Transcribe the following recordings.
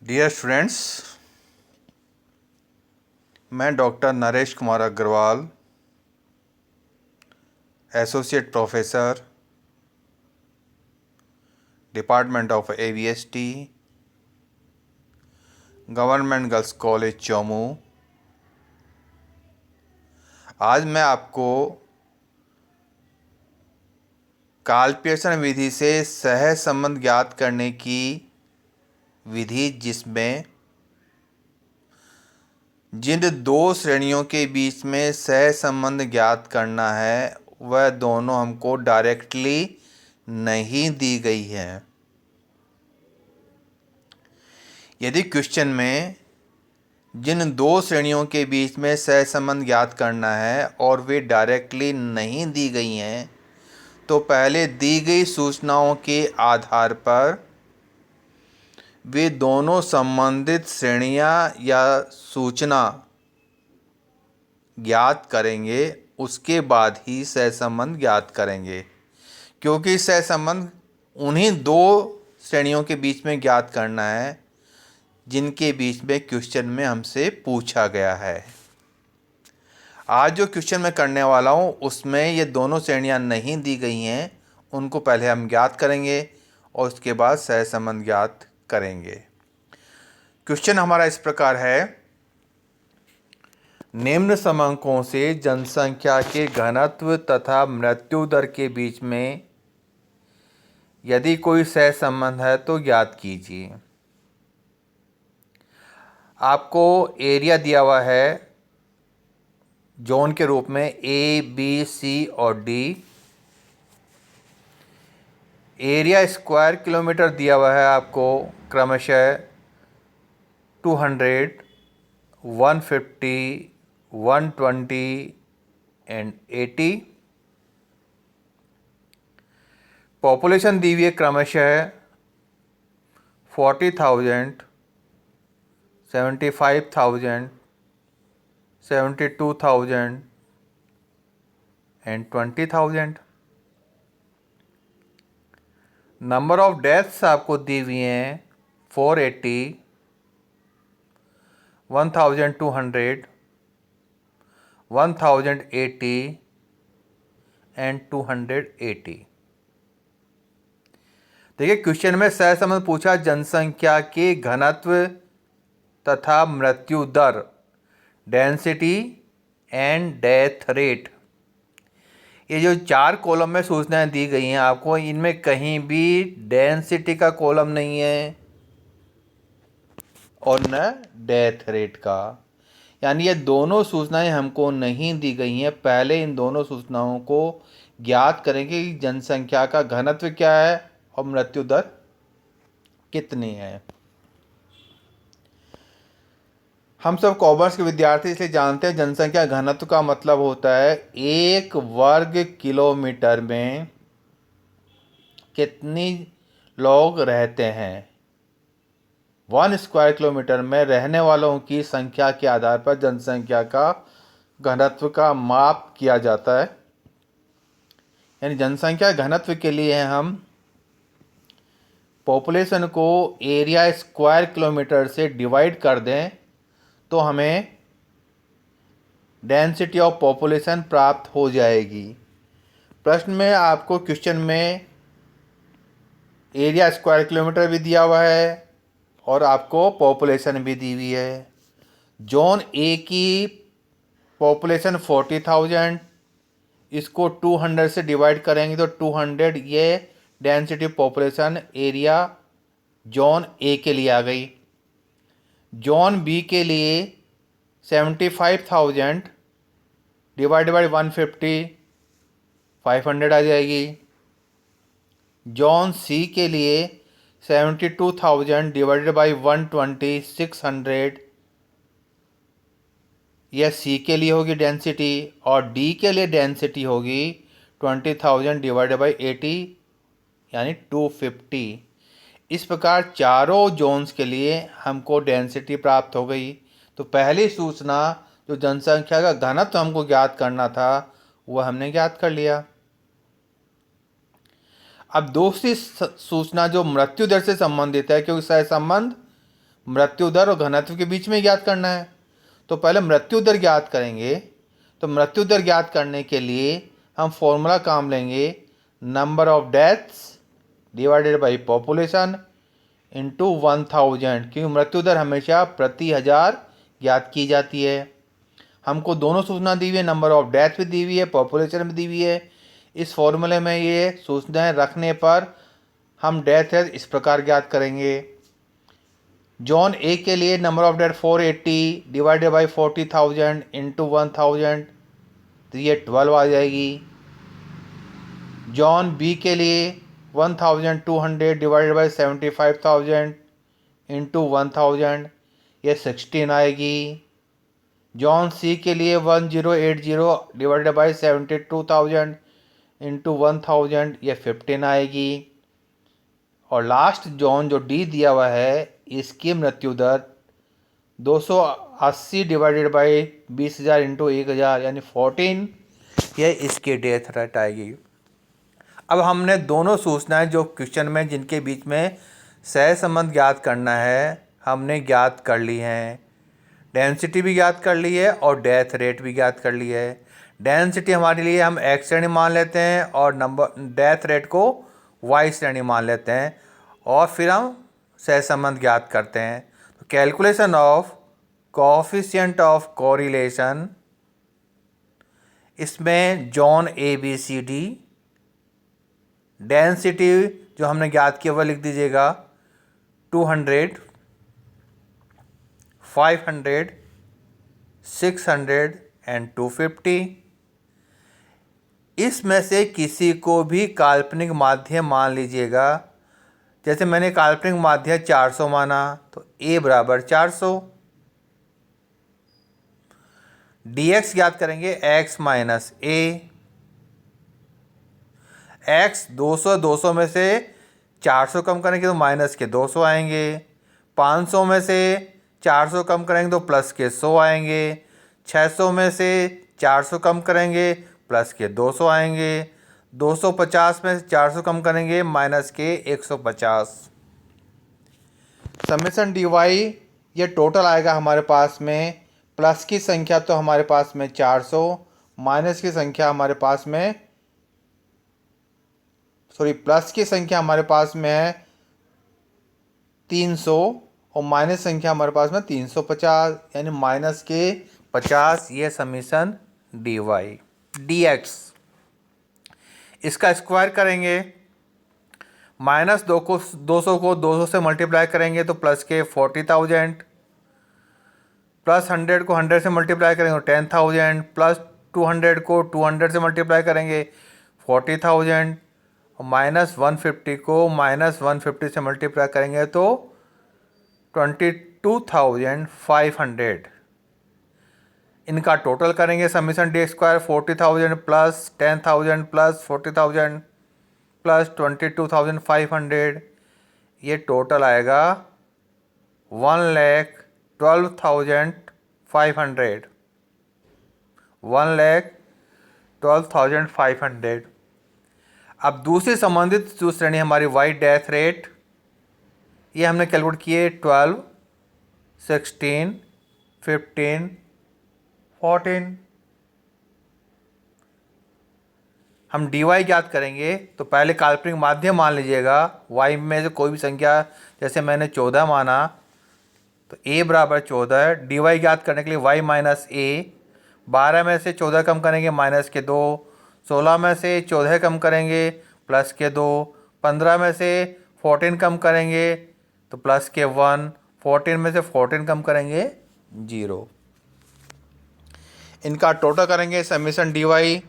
Dear friends, मैं doctor Naresh Kumar Agrawal, associate professor, department of AVST, government girls college Chomu. आज मैं आपको काल्पनिक विधि से सहज संबंध ज्ञात करने की विधि, जिसमें जिन दो श्रेणियों के बीच में सहज संबंध ज्ञात करना है वह दोनों हमको डायरेक्टली नहीं दी गई है। यदि क्वेश्चन में जिन दो श्रेणियों के बीच में सहज संबंध ज्ञात करना है और वे डायरेक्टली नहीं दी गई हैं, तो पहले दी गई सूचनाओं के आधार पर वे दोनों संबंधित श्रेणियां या सूचना ज्ञात करेंगे, उसके बाद ही सहसंबंध ज्ञात करेंगे। क्योंकि सहसंबंध उन्हीं दो श्रेणियों के बीच में ज्ञात करना है जिनके बीच में क्वेश्चन में हमसे पूछा गया है। आज जो क्वेश्चन मैं करने वाला हूँ उसमें ये दोनों श्रेणियाँ नहीं दी गई हैं, उनको पहले हम ज्ञात करेंगे और उसके बाद सहसंबंध ज्ञात करेंगे। क्वेश्चन हमारा इस प्रकार है, निम्न समंकों से जनसंख्या के घनत्व तथा मृत्यु दर के बीच में यदि कोई सहसंबंध है तो ज्ञात कीजिए। आपको एरिया दिया हुआ है जोन के रूप में ए, बी, सी और डी। एरिया स्क्वायर किलोमीटर दिया हुआ है आपको क्रमशः 200, 150, 120 एंड 80। पॉपुलेशन दी हुई है क्रमशः 40,000, 75,000, 72,000 एंड 20,000। नंबर ऑफ डेथ्स आपको दी हुई हैं 480, 1,200, 1,080 एंड 280। देखिए, क्वेश्चन में सहसंबंध पूछा जनसंख्या के घनत्व तथा मृत्यु दर, डेंसिटी एंड डेथ रेट। ये जो चार कॉलम में सूचनाएं दी गई हैं आपको, इनमें कहीं भी डेंसिटी का कॉलम नहीं है और न डेथ रेट का, यानी ये दोनों सूचनाएं हमको नहीं दी गई हैं। पहले इन दोनों सूचनाओं को ज्ञात करेंगे कि जनसंख्या का घनत्व क्या है और मृत्यु दर कितनी है। हम सब कॉमर्स के विद्यार्थी इसलिए जानते हैं जनसंख्या घनत्व का मतलब होता है एक वर्ग किलोमीटर में कितनी लोग रहते हैं। 1 स्क्वायर किलोमीटर में रहने वालों की संख्या के आधार पर जनसंख्या का घनत्व का माप किया जाता है। यानी जनसंख्या घनत्व के लिए हम पॉपुलेशन को एरिया स्क्वायर किलोमीटर से डिवाइड कर दें तो हमें डेंसिटी ऑफ पॉपुलेशन प्राप्त हो जाएगी। प्रश्न में आपको क्वेश्चन में एरिया स्क्वायर किलोमीटर भी दिया हुआ है और आपको पॉपुलेशन भी दी हुई है। जोन ए की पॉपुलेशन 40,000, इसको 200 से डिवाइड करेंगे तो 200, ये density population area zone A के लिए आ गई। जोन बी के लिए 75,000 डिवाइडेड बाई 150, 500 आ जाएगी। जोन सी के लिए 72,000 डिवाइडेड बाई 120, 600, यह सी के लिए होगी डेंसिटी। और डी के लिए डेंसिटी होगी 20,000 डिवाइडेड बाई 80, यानी 250। इस प्रकार चारों जोन्स के लिए हमको डेंसिटी प्राप्त हो गई। तो पहली सूचना जो जनसंख्या का घनत्व हमको ज्ञात करना था वह हमने ज्ञात कर लिया। अब दूसरी सूचना जो मृत्यु दर से संबंधित है, क्योंकि सहसंबंध मृत्यु दर और घनत्व के बीच में ज्ञात करना है। तो पहले मृत्यु दर ज्ञात करेंगे। तो मृत्यु दर ज्ञात करने के लिए हम फॉर्मूला काम लेंगे, number of deaths divided by population into 1000, क्योंकि मृत्यु दर हमेशा प्रति 1000 ज्ञात की जाती है। हमको दोनों सूचना दी हुई है, नंबर ऑफ डेथ भी दी हुई है, पॉपुलेशन भी दी हुई है। इस फॉर्मूले में ये सूचनाएं रखने पर हम डेथ रेट इस प्रकार ज्ञात करेंगे। जॉन ए के लिए number of death 480 divided by 40,000 into 1000, तो ये 12 आ जाएगी। जॉन बी के लिए 1200 डिवाइडेड बाई 75,000 इंटू 1000, ये 16 आएगी। जॉन सी के लिए 1080 डिवाइडेड बाई 72,000 इंटू 1000, ये 15 आएगी। और लास्ट जॉन जो डी दिया हुआ है, इसकी मृत्यु दर 280 डिवाइडेड बाई 20,000 इंटू 1000 यानी 14, यह इसकी डेथ रेट आएगी। अब हमने दोनों सूचनाएं जो क्वेश्चन में जिनके बीच में सहसंबंध ज्ञात करना है हमने ज्ञात कर ली हैं। डेंसिटी भी ज्ञात कर ली है और डेथ रेट भी ज्ञात कर ली है। डेंसिटी हमारे लिए हम एक्स श्रेणी मान लेते हैं और नंबर डेथ रेट को वाई श्रेणी मान लेते हैं और फिर हम सहसंबंध ज्ञात करते हैं। तो calculation of coefficient of correlation, इसमें zone A B C D, density जो हमने ज्ञात किया वह लिख दीजिएगा 200, 500, 600 एंड 250। इसमें से किसी को भी काल्पनिक माध्य मान लीजिएगा। जैसे मैंने काल्पनिक माध्य 400 माना तो a बराबर 400। dx ज्ञात करेंगे x माइनस a। x 200 में से 400 कम करेंगे तो माइनस के 200 आएंगे। 500 में से 400 कम करेंगे तो प्लस के 100 आएंगे। 600 में से 400 कम करेंगे प्लस के 200 आएंगे। 250 में से 400 कम करेंगे माइनस के 150। समेशन डी वाई ये टोटल आएगा हमारे पास में। प्लस की संख्या तो हमारे पास में 400, माइनस की संख्या हमारे पास में प्लस की संख्या हमारे पास में है 300 और माइनस संख्या हमारे पास में 350 यानी माइनस के 50। ये summation d y. D x इसका स्क्वायर करेंगे, माइनस 200 को 200 से मल्टीप्लाई करेंगे तो प्लस के 40,000, प्लस 100 को 100 से मल्टीप्लाई करेंगे तो 10,000, प्लस 200 को 200 से मल्टीप्लाई करेंगे 40,000 और माइनस 150 को माइनस 150 से मल्टीप्लाई करेंगे तो 22,500। इनका टोटल करेंगे summation D square 40,000 plus 10,000 plus 40,000 plus 22,500, ये टोटल आएगा 1,12,500। 1,12,500। अब दूसरी संबंधित जो श्रेणी हमारी वाई डेथ रेट, ये हमने कैलकुलेट किए 12, 16, 15, 14। हम डी वाई ज्ञात करेंगे तो पहले काल्पनिक माध्य मान लीजिएगा। वाई में से कोई भी संख्या, जैसे मैंने 14 माना तो a बराबर 14। डी वाई ज्ञात करने के लिए y माइनस ए। 12 में से 14 कम करेंगे माइनस के 2। 16 में से 14 कम करेंगे प्लस के 2। 15 में से 14 कम करेंगे तो प्लस के 1। 14 में से 14 कम करेंगे 0। इनका टोटल करेंगे समीशन डी वाई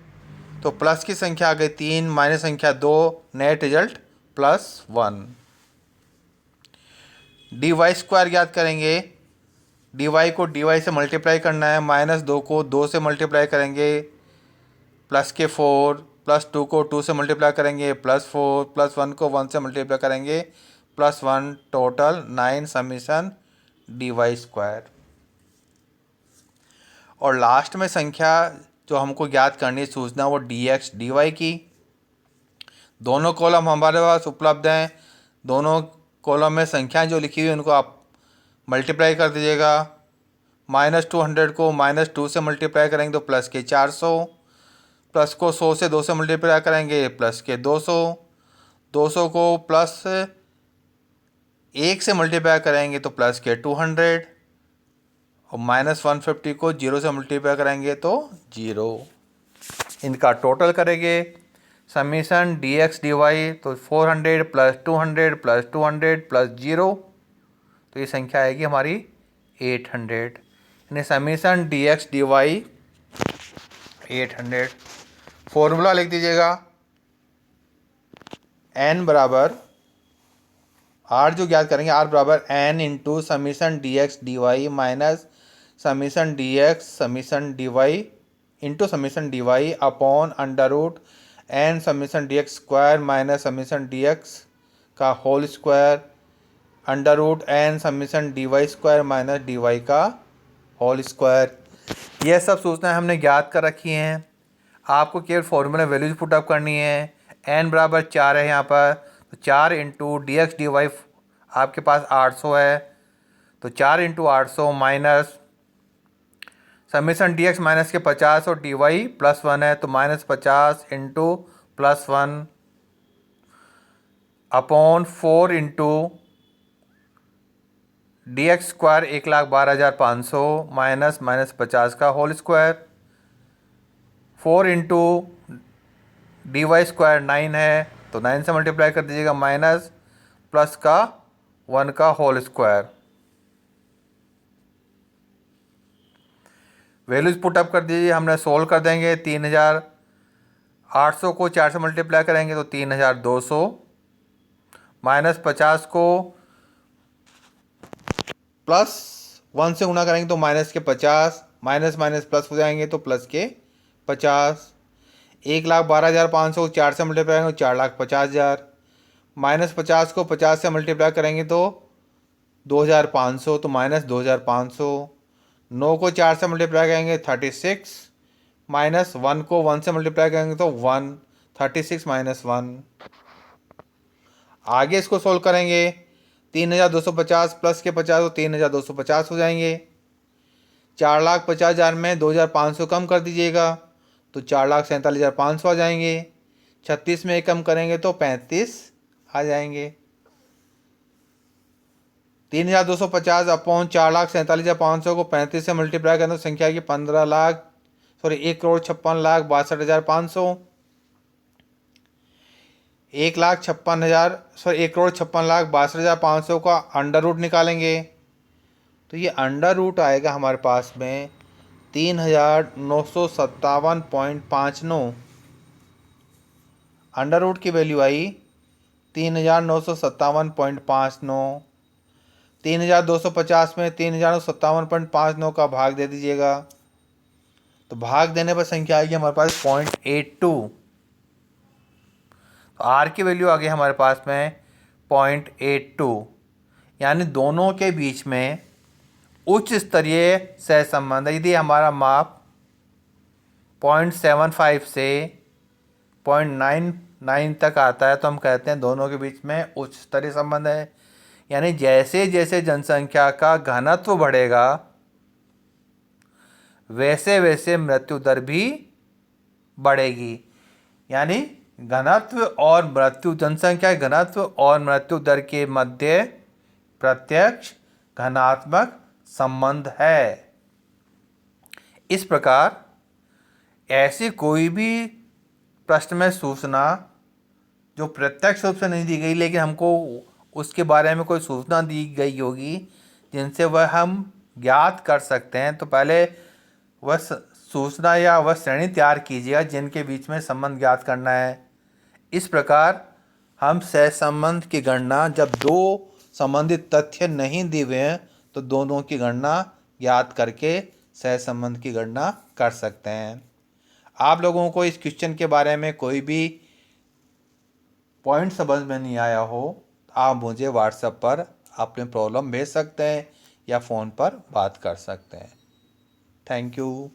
तो प्लस की संख्या आ गई 3, माइनस संख्या 2, net result +1। D y square ज्ञात करेंगे। डी वाई को डी वाई से मल्टीप्लाई करना है, -2 को 2 से मल्टीप्लाई करेंगे प्लस के 4, +2 को 2 से मल्टीप्लाई करेंगे +4, +1 को 1 से मल्टीप्लाई करेंगे +1, total 9 summation d y square. और लास्ट में संख्या जो हमको ज्ञात करनी सूचना वो डी एक्स डी वाई की। दोनों कॉलम हमारे पास उपलब्ध हैं। दोनों कॉलम में संख्याएं जो लिखी हुई उनको आप मल्टीप्लाई कर दीजिएगा। -200 को -2 से मल्टीप्लाई करेंगे तो प्लस के 400, प्लस को 100 से 2 से मल्टीप्लाई करेंगे प्लस के 200, 200 को प्लस 1 से मल्टीप्लाई करेंगे तो प्लस के 200, और -150 को 0 से मल्टीप्लाई करेंगे तो 0। इनका टोटल करेंगे समीशन dx dy, तो 400 प्लस 200 प्लस 200 प्लस 0, तो ये संख्या आएगी हमारी 800। यानी समीशन dx dy 800। फॉर्मूला लिख दीजिएगा, n बराबर r जो ज्ञात करेंगे r बराबर n into summation dx dy minus summation dy into summation dy upon under root n summation dx square minus summation dx का whole square under root n summation dy square minus dy का whole square. यह सब सूचनाएं हमने ज्ञात कर रखी हैं। आपको केवल फॉर्मूला वैल्यूज पुटअप करनी है। n बराबर 4 है यहाँ पर, तो 4 इंटू dx dy आपके पास 800 है, तो 4 into 800 minus summation dx minus के 50 और dy +1 है, तो -50 into +1 upon 4 into dx square 1,12,500 minus -50 का whole square, 4 into dy square 9 है, तो 9 से मल्टीप्लाई कर दीजिएगा, माइनस प्लस का 1 का होल स्क्वायर। वैल्यूज पुटअप कर दीजिए, हमने सोल्व कर देंगे। 3800 को 4 से मल्टीप्लाई करेंगे तो 3200, माइनस 50 को प्लस 1 से गुणा करेंगे तो माइनस के 50, माइनस माइनस प्लस हो जाएंगे तो प्लस के 50, 1,12,500 को 4 से मल्टीप्लाई करेंगे तो 4,50,000, माइनस 50 को 50 से मल्टीप्लाई करेंगे तो 2,500, तो माइनस 2,500, 9 को 4 से मल्टीप्लाई करेंगे 36, माइनस 1 को 1 से मल्टीप्लाई करेंगे तो 1, 36 माइनस 1। आगे इसको सोल्व करेंगे, 3,250 प्लस के 50 तो 3,250 हो जाएंगे। 4,50,000 में 2,500 कम कर दीजिएगा तो 4,47,500 आ जाएंगे। 36 में कम करेंगे तो 35 आ जाएंगे। 3,250 अपॉन 4,47,500 को 35 से मल्टीप्लाई करें तो संख्या की 1,56,62,500। 1,56,62,500 का अंडर रूट निकालेंगे तो ये अंडर रूट आएगा हमारे पास में 3,957.59। अंडर रूट की वैल्यू आई 3,957.59। 3,250 में 3,957.59 का भाग दे दीजिएगा, तो भाग देने पर संख्या आएगी हमारे पास 0.82। तो आर की वैल्यू आ गई हमारे पास में 0.82, यानी दोनों के बीच में उच्च स्तरीय सहसंबंध। यदि हमारा माप 0.75 से 0.99 तक आता है तो हम कहते हैं दोनों के बीच में उच्च स्तरीय संबंध है। यानी जैसे जैसे जनसंख्या का घनत्व बढ़ेगा वैसे वैसे मृत्यु दर भी बढ़ेगी। यानी घनत्व और मृत्यु, जनसंख्या घनत्व और मृत्यु दर के मध्य प्रत्यक्ष घनात्मक संबंध है। इस प्रकार ऐसी कोई भी प्रश्न में सूचना जो प्रत्यक्ष रूप से नहीं दी गई लेकिन हमको उसके बारे में कोई सूचना दी गई होगी जिनसे वह हम ज्ञात कर सकते हैं, तो पहले वह सूचना या वह श्रेणी तैयार कीजिएगा जिनके बीच में संबंध ज्ञात करना है। इस प्रकार हम सहसंबंध की गणना, जब दो संबंधित तथ्य नहीं दिए हुए हैं तो दोनों की गणना ज्ञात करके सहसंबंध की गणना कर सकते हैं। आप लोगों को इस क्वेश्चन के बारे में कोई भी पॉइंट समझ में नहीं आया हो, आप मुझे व्हाट्सएप पर अपने प्रॉब्लम भेज सकते हैं या फ़ोन पर बात कर सकते हैं। Thank you.